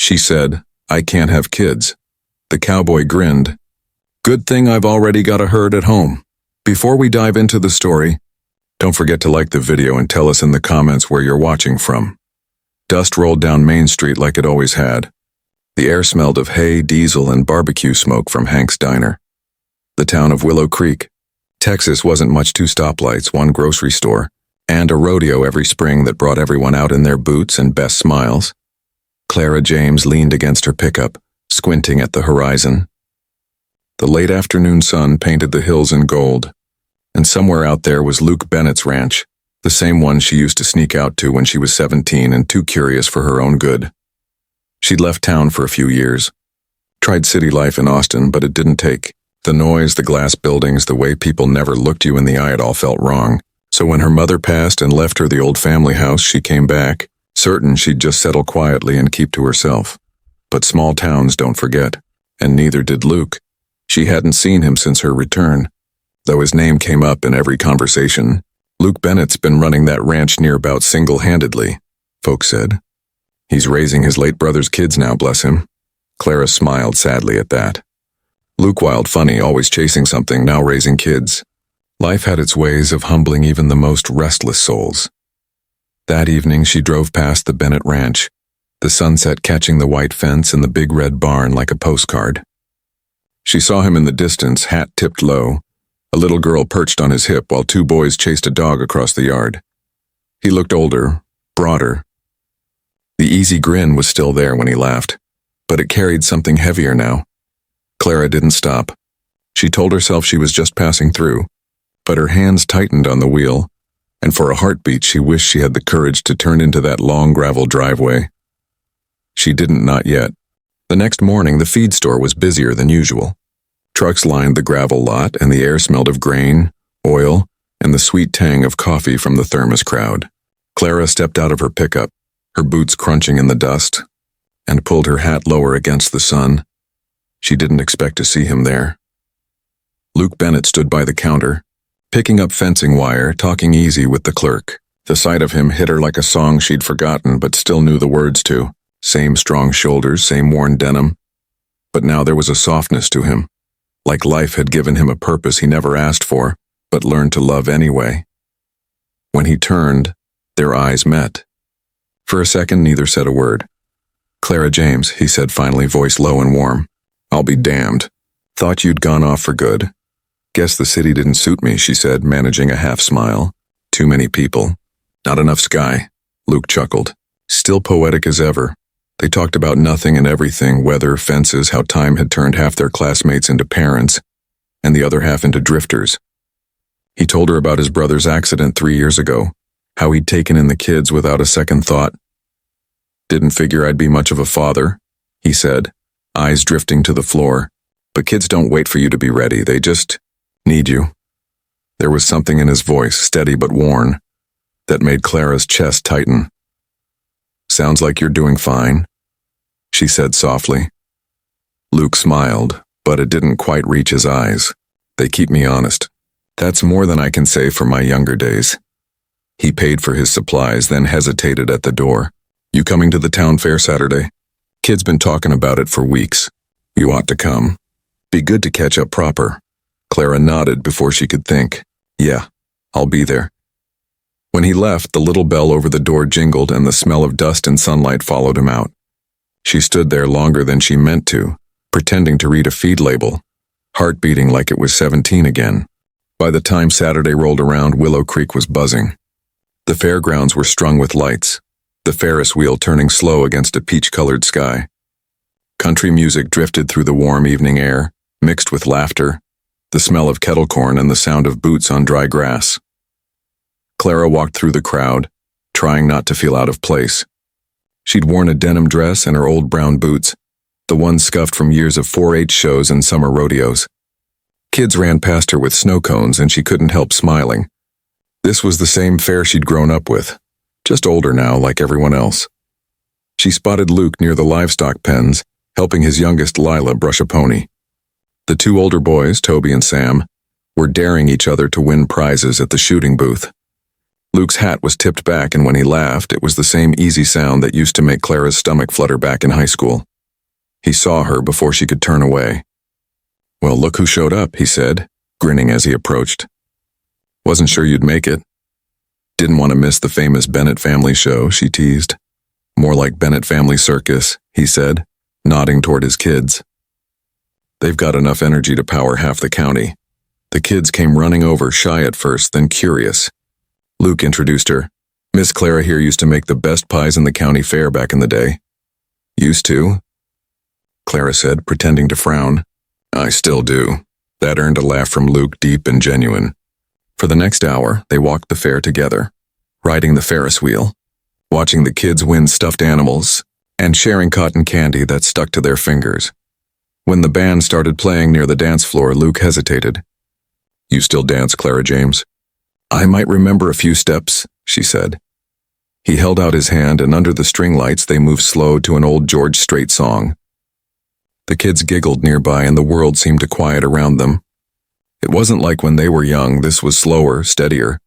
She said, "I can't have kids." The cowboy grinned. "Good thing I've already got a herd at home." Before we dive into the story, don't forget to like the video and tell us in the comments where you're watching from. Dust rolled down Main Street like it always had. The air smelled of hay, diesel, and barbecue smoke from Hank's Diner. The town of Willow Creek, Texas wasn't much, 2 stoplights, 1 grocery store, and a rodeo every spring that brought everyone out in their boots and best smiles. Clara James leaned against her pickup, squinting at the horizon. The late afternoon sun painted the hills in gold, and somewhere out there was Luke Bennett's ranch, the same one she used to sneak out to when she was 17 and too curious for her own good. She'd left town for a few years, tried city life in Austin, but it didn't take. The noise, the glass buildings, the way people never looked you in the eye, it all felt wrong. So when her mother passed and left her the old family house, she came back, certain she'd just settle quietly and keep to herself. But small towns don't forget, and neither did Luke. She hadn't seen him since her return, though his name came up in every conversation. Luke Bennett's been running that ranch near about single-handedly, folks said. He's raising his late brother's kids now, bless him. Clara smiled sadly at that. Luke, wild funny, always chasing something, now raising kids. Life had its ways of humbling even the most restless souls. That evening she drove past the Bennett ranch, the sunset catching the white fence and the big red barn like a postcard. She saw him in the distance, hat tipped low, a little girl perched on his hip while 2 boys chased a dog across the yard. He looked older, broader. The easy grin was still there when he laughed, but it carried something heavier now. Clara didn't stop. She told herself she was just passing through, but her hands tightened on the wheel, and for a heartbeat she wished she had the courage to turn into that long gravel driveway. She didn't, not yet. The next morning the feed store was busier than usual. Trucks lined the gravel lot, and the air smelled of grain, oil, and the sweet tang of coffee from the thermos crowd. Clara stepped out of her pickup, her boots crunching in the dust, and pulled her hat lower against the sun. She didn't expect to see him there. Luke Bennett stood by the counter, picking up fencing wire, talking easy with the clerk. The sight of him hit her like a song she'd forgotten but still knew the words to. Same strong shoulders, same worn denim. But now there was a softness to him, like life had given him a purpose he never asked for, but learned to love anyway. When he turned, their eyes met. For a second neither said a word. "Clara James," he said finally, voice low and warm. "I'll be damned. Thought you'd gone off for good." "Guess the city didn't suit me," she said, managing a half smile. "Too many people. Not enough sky." Luke chuckled. Still poetic as ever. They talked about nothing and everything, weather, fences, how time had turned half their classmates into parents, and the other half into drifters. He told her about his brother's accident 3 years ago, how he'd taken in the kids without a second thought. "Didn't figure I'd be much of a father," he said, eyes drifting to the floor. "But kids don't wait for you to be ready, they just need you." There was something in his voice, steady but worn, that made Clara's chest tighten. "Sounds like you're doing fine," she said softly. Luke smiled, but it didn't quite reach his eyes. "They keep me honest. That's more than I can say for my younger days." He paid for his supplies, then hesitated at the door. "You coming to the town fair Saturday? Kid's been talking about it for weeks. You ought to come. Be good to catch up proper." Clara nodded before she could think. "Yeah, I'll be there." When he left, the little bell over the door jingled and the smell of dust and sunlight followed him out. She stood there longer than she meant to, pretending to read a feed label, heart beating like it was 17 again. By the time Saturday rolled around, Willow Creek was buzzing. The fairgrounds were strung with lights, the Ferris wheel turning slow against a peach-colored sky. Country music drifted through the warm evening air, mixed with laughter, the smell of kettle corn and the sound of boots on dry grass. Clara walked through the crowd, trying not to feel out of place. She'd worn a denim dress and her old brown boots, the ones scuffed from years of 4-H shows and summer rodeos. Kids ran past her with snow cones and she couldn't help smiling. This was the same fair she'd grown up with, just older now like everyone else. She spotted Luke near the livestock pens, helping his youngest Lila brush a pony. The 2 older boys, Toby and Sam, were daring each other to win prizes at the shooting booth. Luke's hat was tipped back, and when he laughed, it was the same easy sound that used to make Clara's stomach flutter back in high school. He saw her before she could turn away. "Well, look who showed up," he said, grinning as he approached. "Wasn't sure you'd make it." "Didn't want to miss the famous Bennett family show," she teased. "More like Bennett Family Circus," he said, nodding toward his kids. "They've got enough energy to power half the county." The kids came running over, shy at first, then curious. Luke introduced her. "Miss Clara here used to make the best pies in the county fair back in the day." "Used to?" Clara said, pretending to frown. "I still do." That earned a laugh from Luke, deep and genuine. For the next hour, they walked the fair together, riding the Ferris wheel, watching the kids win stuffed animals, and sharing cotton candy that stuck to their fingers. When the band started playing near the dance floor, Luke hesitated. "You still dance, Clara James?" "I might remember a few steps," she said. He held out his hand, and under the string lights they moved slow to an old George Strait song. The kids giggled nearby, and the world seemed to quiet around them. It wasn't like when they were young. This was slower, steadier,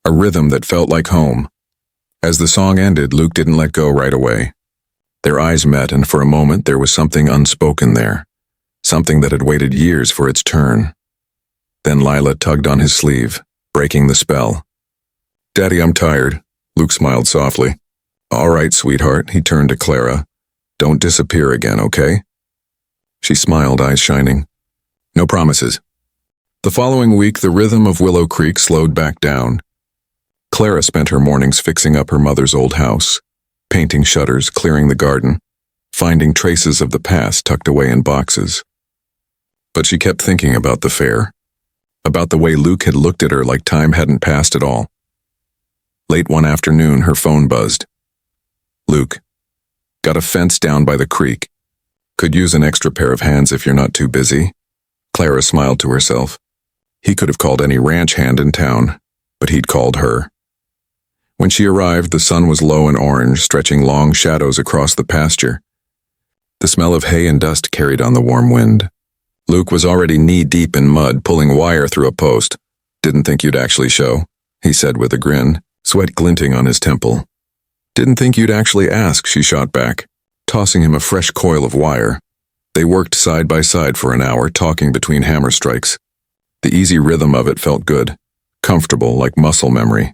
a rhythm that felt like home. As the song ended, Luke didn't let go right away. Their eyes met, and for a moment there was something unspoken there, something that had waited years for its turn. Then Lila tugged on his sleeve, breaking the spell. "Daddy, I'm tired." Luke smiled softly. "All right, sweetheart," he turned to Clara. "Don't disappear again, okay?" She smiled, eyes shining. "No promises." The following week, the rhythm of Willow Creek slowed back down. Clara spent her mornings fixing up her mother's old house, painting shutters, clearing the garden, finding traces of the past tucked away in boxes. But she kept thinking about the fair, about the way Luke had looked at her like time hadn't passed at all. Late one afternoon, her phone buzzed. "Luke, got a fence down by the creek. Could use an extra pair of hands if you're not too busy." Clara smiled to herself. He could have called any ranch hand in town, but he'd called her. When she arrived, the sun was low and orange, stretching long shadows across the pasture. The smell of hay and dust carried on the warm wind. Luke was already knee-deep in mud, pulling wire through a post. "Didn't think you'd actually show," he said with a grin, sweat glinting on his temple. "Didn't think you'd actually ask," she shot back, tossing him a fresh coil of wire. They worked side by side for an hour, talking between hammer strikes. The easy rhythm of it felt good, comfortable, like muscle memory.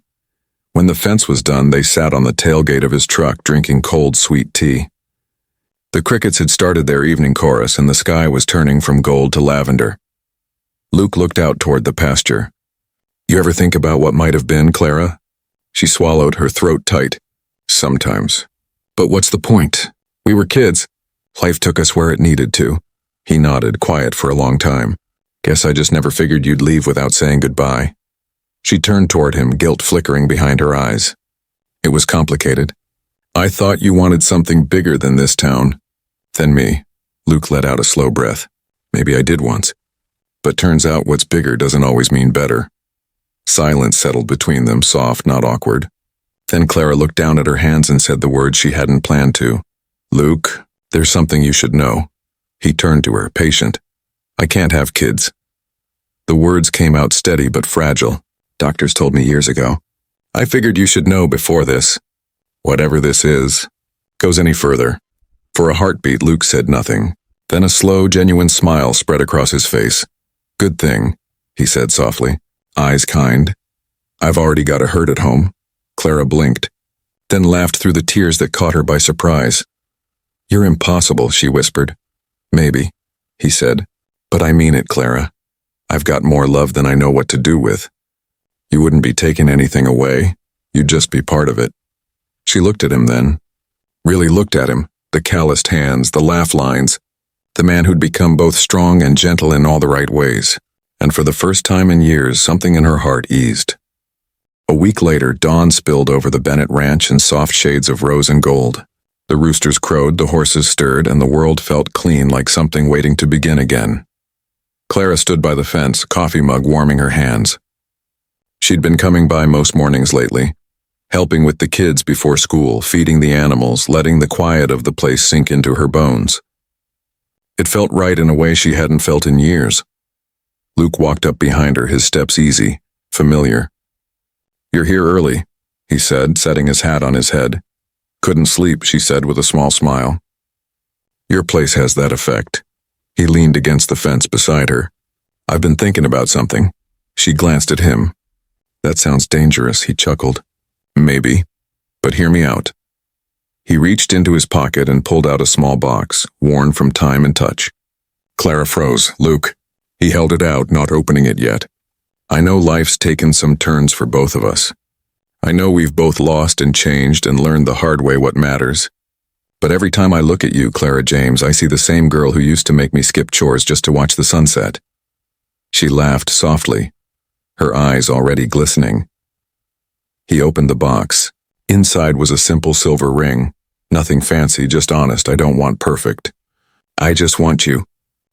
When the fence was done, they sat on the tailgate of his truck, drinking cold, sweet tea. The crickets had started their evening chorus, and the sky was turning from gold to lavender. Luke looked out toward the pasture. "You ever think about what might have been, Clara?" She swallowed, her throat tight. "Sometimes. But what's the point? We were kids. Life took us where it needed to." He nodded, quiet for a long time. "Guess I just never figured you'd leave without saying goodbye." She turned toward him, guilt flickering behind her eyes. "It was complicated. I thought you wanted something bigger than this town. Than me." Luke let out a slow breath. "Maybe I did once. But turns out what's bigger doesn't always mean better." Silence settled between them, soft, not awkward. Then Clara looked down at her hands and said the words she hadn't planned to. "Luke, there's something you should know." He turned to her, patient. "I can't have kids." The words came out steady but fragile. "Doctors told me years ago. I figured you should know before this. Whatever this is goes any further." For a heartbeat, Luke said nothing. Then a slow, genuine smile spread across his face. "Good thing," he said softly, eyes kind. "I've already got a hurt at home." Clara blinked, then laughed through the tears that caught her by surprise. "You're impossible," she whispered. "Maybe," he said, "but I mean it, Clara. I've got more love than I know what to do with. You wouldn't be taking anything away. You'd just be part of it." She looked at him then. Really looked at him, the calloused hands, the laugh lines, the man who'd become both strong and gentle in all the right ways. And for the first time in years, something in her heart eased. A week later, dawn spilled over the Bennett ranch in soft shades of rose and gold. The roosters crowed, the horses stirred, and the world felt clean, like something waiting to begin again. Clara stood by the fence, coffee mug warming her hands. She'd been coming by most mornings lately, helping with the kids before school, feeding the animals, letting the quiet of the place sink into her bones. It felt right in a way she hadn't felt in years. Luke walked up behind her, his steps easy, familiar. "You're here early," he said, setting his hat on his head. Couldn't sleep, she said with a small smile. Your place has that effect. He leaned against the fence beside her. I've been thinking about something. She glanced at him. That sounds dangerous, he chuckled. Maybe, but hear me out. He reached into his pocket and pulled out a small box, worn from time and touch. Clara froze. Luke. He held it out, not opening it yet. I know life's taken some turns for both of us. I know we've both lost and changed and learned the hard way what matters. But every time I look at you, Clara James, I see the same girl who used to make me skip chores just to watch the sunset. She laughed softly, her eyes already glistening. He opened the box. Inside was a simple silver ring. Nothing fancy, just honest. I don't want perfect. I just want you.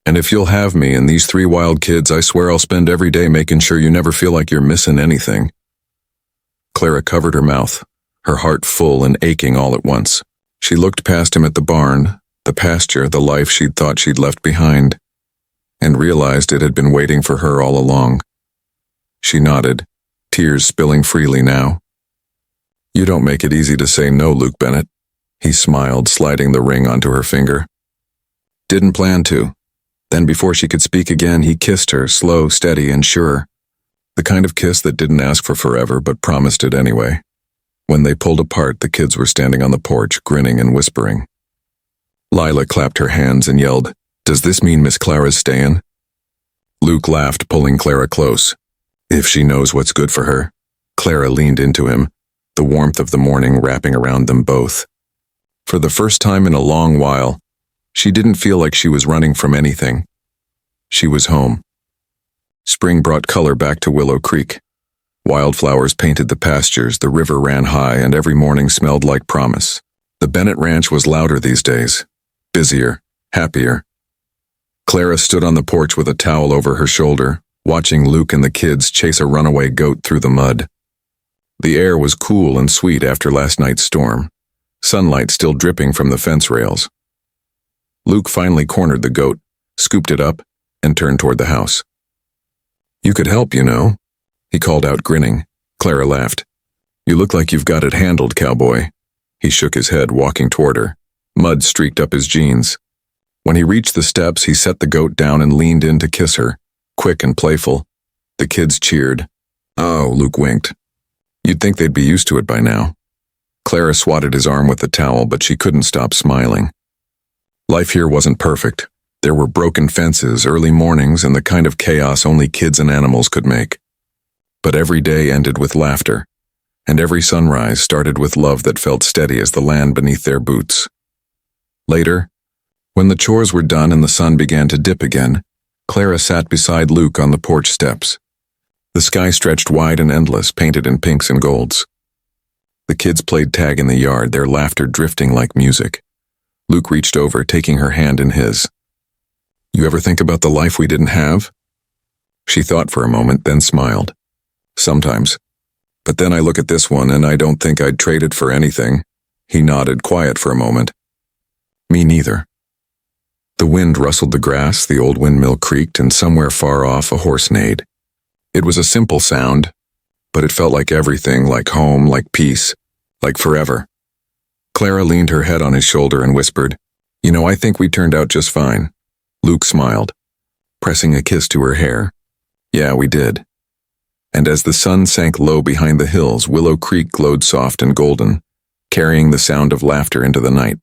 And if you'll have me and these 3 wild kids, I swear I'll spend every day making sure you never feel like you're missing anything. Clara covered her mouth, her heart full and aching all at once. She looked past him at the barn, the pasture, the life she'd thought she'd left behind, and realized it had been waiting for her all along. She nodded, tears spilling freely now. You don't make it easy to say no, Luke Bennett. He smiled, sliding the ring onto her finger. Didn't plan to. Then before she could speak again, he kissed her, slow, steady, and sure. The kind of kiss that didn't ask for forever, but promised it anyway. When they pulled apart, the kids were standing on the porch, grinning and whispering. Lila clapped her hands and yelled, Does this mean Miss Clara's stayin'? Luke laughed, pulling Clara close. If she knows what's good for her. Clara leaned into him, the warmth of the morning wrapping around them both. For the first time in a long while, she didn't feel like she was running from anything. She was home. Spring brought color back to Willow Creek. Wildflowers painted the pastures, the river ran high, and every morning smelled like promise. The Bennett ranch was louder these days, busier, happier. Clara stood on the porch with a towel over her shoulder, watching Luke and the kids chase a runaway goat through the mud. The air was cool and sweet after last night's storm, sunlight still dripping from the fence rails. Luke finally cornered the goat, scooped it up, and turned toward the house. You could help, you know, he called out, grinning. Clara laughed. You look like you've got it handled, cowboy. He shook his head, walking toward her. Mud streaked up his jeans. When he reached the steps, he set the goat down and leaned in to kiss her, quick and playful. The kids cheered. Oh, Luke winked. You'd think they'd be used to it by now. Clara swatted his arm with the towel, but she couldn't stop smiling. Life here wasn't perfect. There were broken fences, early mornings, and the kind of chaos only kids and animals could make. But every day ended with laughter, and every sunrise started with love that felt steady as the land beneath their boots. Later, when the chores were done and the sun began to dip again, Clara sat beside Luke on the porch steps. The sky stretched wide and endless, painted in pinks and golds. The kids played tag in the yard, their laughter drifting like music. Luke reached over, taking her hand in his. You ever think about the life we didn't have? She thought for a moment, then smiled. Sometimes. But then I look at this one and I don't think I'd trade it for anything. He nodded, quiet for a moment. Me neither. The wind rustled the grass, the old windmill creaked, and somewhere far off a horse neighed. It was a simple sound, but it felt like everything, like home, like peace, like forever. Clara leaned her head on his shoulder and whispered, You know, I think we turned out just fine. Luke smiled, pressing a kiss to her hair. Yeah, we did. And as the sun sank low behind the hills, Willow Creek glowed soft and golden, carrying the sound of laughter into the night.